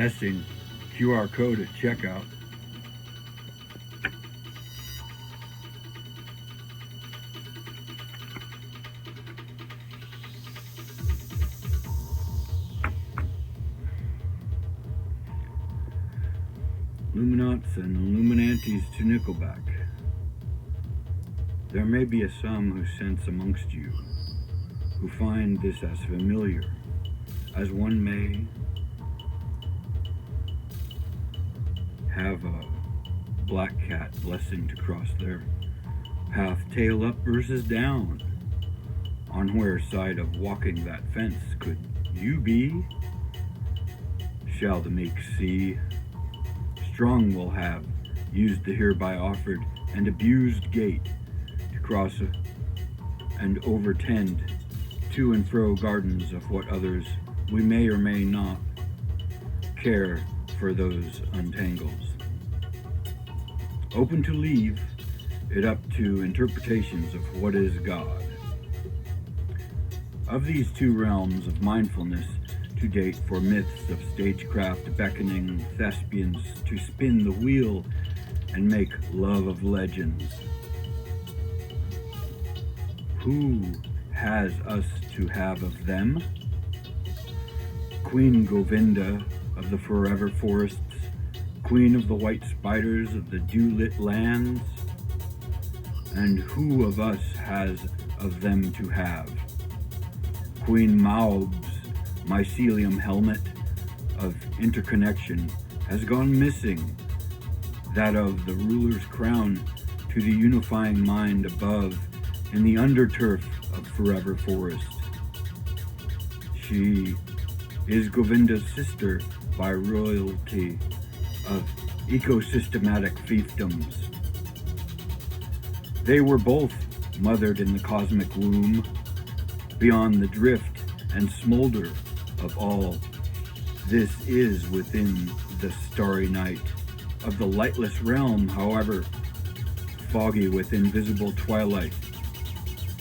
Testing. QR code at checkout. Luminaughts and Illuminantes to Nickelback. There may be a some who sense amongst you, who find this as familiar as one may have a black cat blessing to cross their path, tail up versus down. On where side of walking that fence could you be? Shall the meek see? Strong will have used the hereby offered and abused gate to cross and overtend to and fro gardens of what others we may or may not care for those untangles. Open to leave it up to interpretations of what is God. Of these two realms of mindfulness, to date for myths of stagecraft beckoning Thespians to spin the wheel and make love of legends. Who has us to have of them? Queen Govinda of the forever forests, queen of the white spiders of the dew-lit lands, and who of us has of them to have? Queen Maob's mycelium helmet of interconnection has gone missing, that of the ruler's crown to the unifying mind above in the underturf of forever forest. She is Govinda's sister by royalty of ecosystematic fiefdoms. They were both mothered in the cosmic womb, beyond the drift and smolder of all. This is within the starry night of the lightless realm, however foggy with invisible twilight,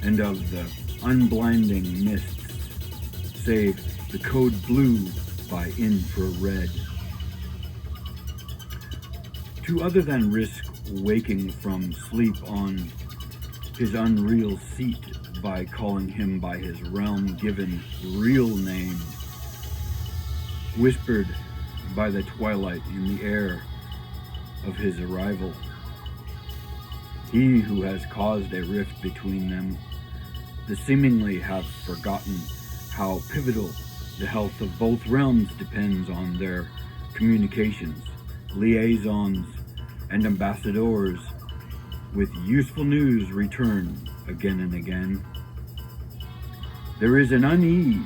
and of the unblinding mists, save the code blue by infrared. To other than risk waking from sleep on his unreal seat by calling him by his realm-given real name, whispered by the twilight in the air of his arrival. He who has caused a rift between them, the seemingly have forgotten how pivotal the health of both realms depends on their communications, liaisons, and ambassadors with useful news return again and again. There is an unease,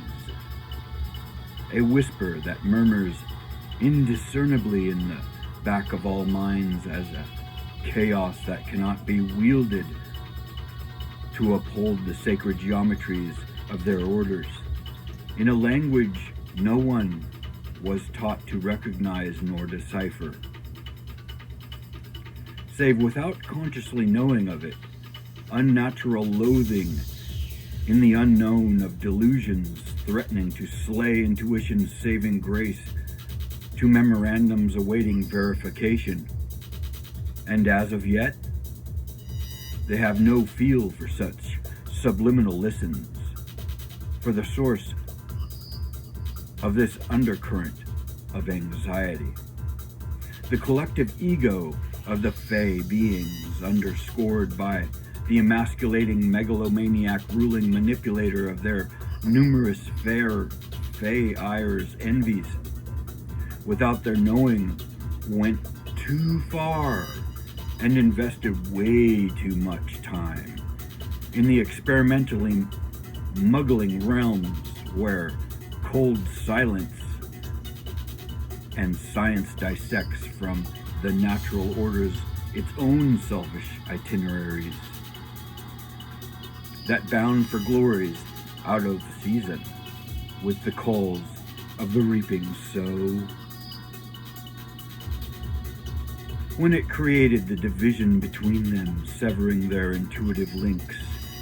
a whisper that murmurs indiscernibly in the back of all minds as a chaos that cannot be wielded to uphold the sacred geometries of their orders, in a language no one was taught to recognize nor decipher, save without consciously knowing of it, unnatural loathing in the unknown of delusions threatening to slay intuition's saving grace, to memorandums awaiting verification. And as of yet, they have no feel for such subliminal listens, for the source of this undercurrent of anxiety. The collective ego of the Fey beings, underscored by the emasculating megalomaniac ruling manipulator of their numerous fair Fey ires envies, without their knowing, went too far and invested way too much time in the experimentally muggling realms where cold silence and science dissects from the natural order's its own selfish itineraries that bound for glories out of season with the calls of the reaping sow. When it created the division between them, severing their intuitive links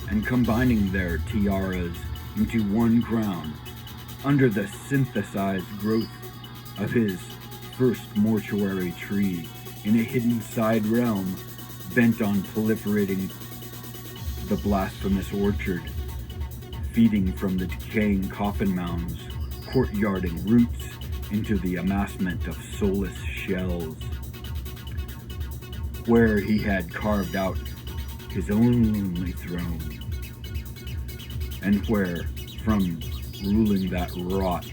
and combining their tiaras into one crown under the synthesized growth of his first mortuary tree in a hidden side realm bent on proliferating the blasphemous orchard, feeding from the decaying coffin mounds, courtyarding roots into the amassment of soulless shells, where he had carved out his only throne, and where, from ruling that rot,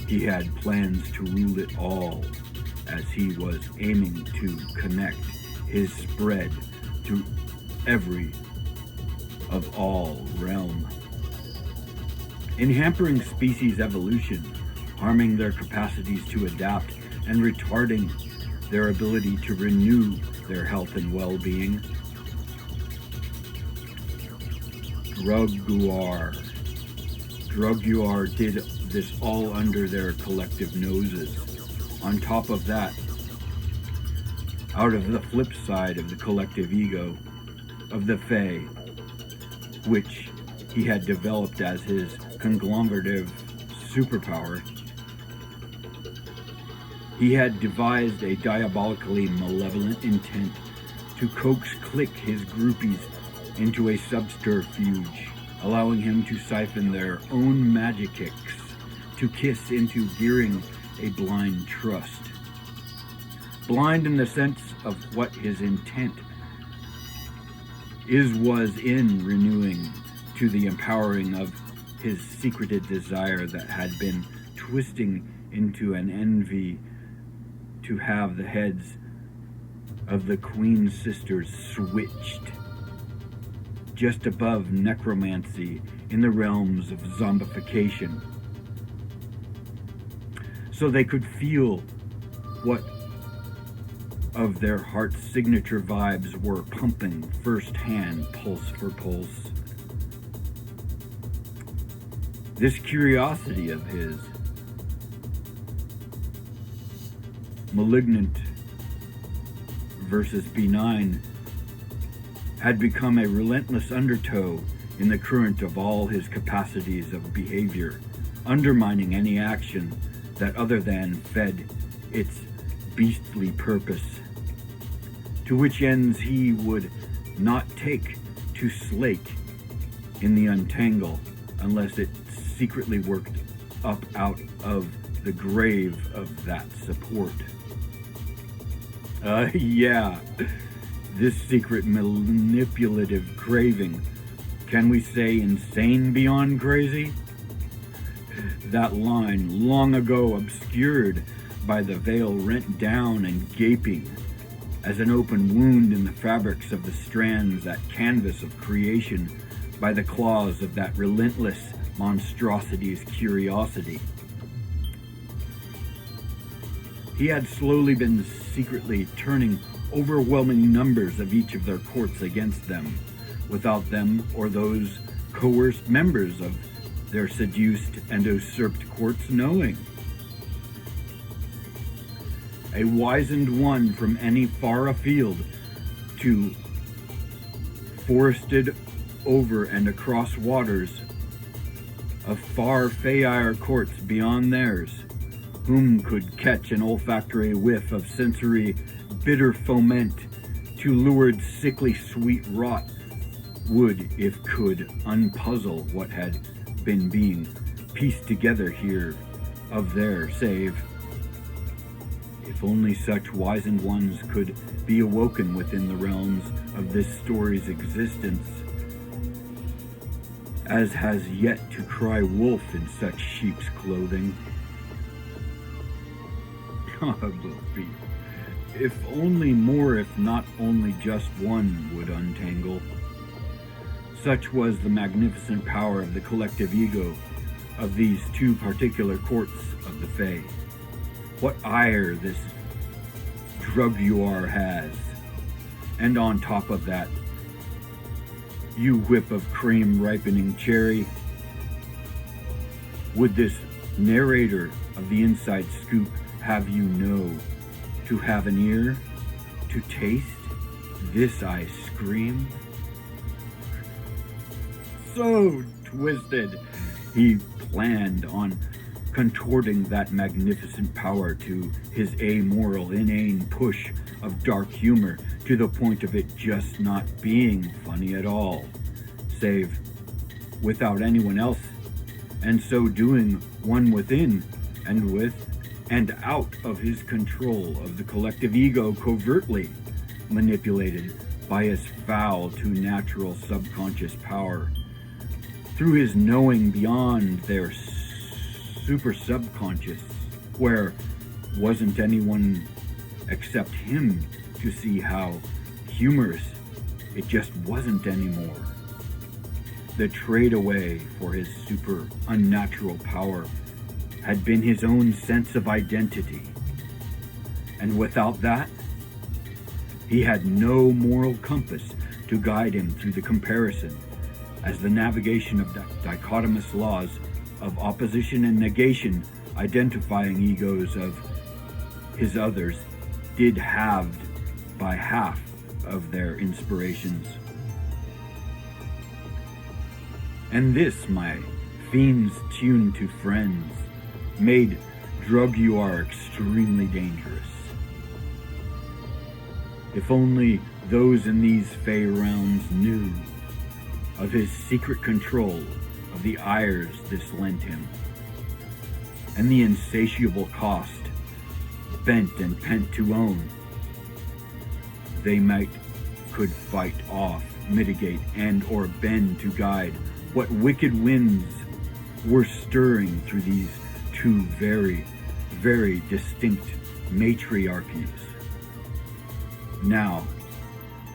he had plans to rule it all, as he was aiming to connect his spread to every of all realm. In hampering species evolution, harming their capacities to adapt, and retarding their ability to renew their health and well-being, Druguar did this all under their collective noses. On top of that, out of the flip side of the collective ego of the Fae, which he had developed as his conglomerative superpower, he had devised a diabolically malevolent intent to coax click his groupies into a subterfuge, allowing him to siphon their own magic kicks, to kiss into gearing a blind trust. Blind in the sense of what his intent was in renewing to the empowering of his secreted desire that had been twisting into an envy to have the heads of the Queen's sisters switched just above necromancy in the realms of zombification, so they could feel what of their heart's signature vibes were pumping firsthand, pulse for pulse. This curiosity of his, malignant versus benign, had become a relentless undertow in the current of all his capacities of behavior, undermining any action that other than fed its beastly purpose, to which ends he would not take to slake in the untangle unless it secretly worked up out of the grave of that support. Yeah, this secret manipulative craving, can we say insane beyond crazy? That line, long ago obscured by the veil rent down and gaping as an open wound in the fabrics of the strands, that canvas of creation, by the claws of that relentless monstrosity's curiosity. He had slowly been secretly turning overwhelming numbers of each of their courts against them, without them or those coerced members of their seduced and usurped courts knowing. A wizened one from any far afield to forested over and across waters of far fair courts beyond theirs, whom could catch an olfactory whiff of sensory bitter foment to lurid sickly sweet rot, would, if could, unpuzzle what had been being pieced together here of their save. If only such wizened ones could be awoken within the realms of this story's existence, as has yet to cry wolf in such sheep's clothing. If only more, if not only just one, would untangle. Such was the magnificent power of the collective ego of these two particular courts of the Fae. What ire this Druguar has. And on top of that, you whip of cream ripening cherry, would this narrator of the inside scoop have you know, to have an ear, to taste, this I scream? So twisted, he planned on contorting that magnificent power to his amoral, inane push of dark humor to the point of it just not being funny at all, save without anyone else, and so doing one within and with and out of his control of the collective ego, covertly manipulated by his foul to natural subconscious power, through his knowing beyond their super subconscious, where wasn't anyone except him to see how humorous it just wasn't anymore. The trade away for his super unnatural power had been his own sense of identity. And without that, he had no moral compass to guide him through the comparison, as the navigation of dichotomous laws of opposition and negation identifying egos of his others did halved by half of their inspirations. And this, my fiends tuned to friends, made drug you are extremely dangerous. If only those in these fey realms knew of his secret control of the ires this lent him, and the insatiable cost, bent and pent to own, they could fight off, mitigate, and or bend to guide what wicked winds were stirring through these two very, very distinct matriarchies. Now,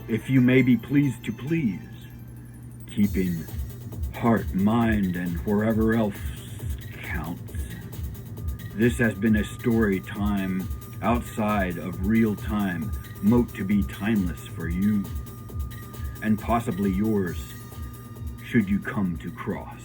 if you may be pleased to please, keeping heart, mind, and wherever else counts, this has been a story time outside of real time, mote to be timeless for you, and possibly yours, should you come to cross.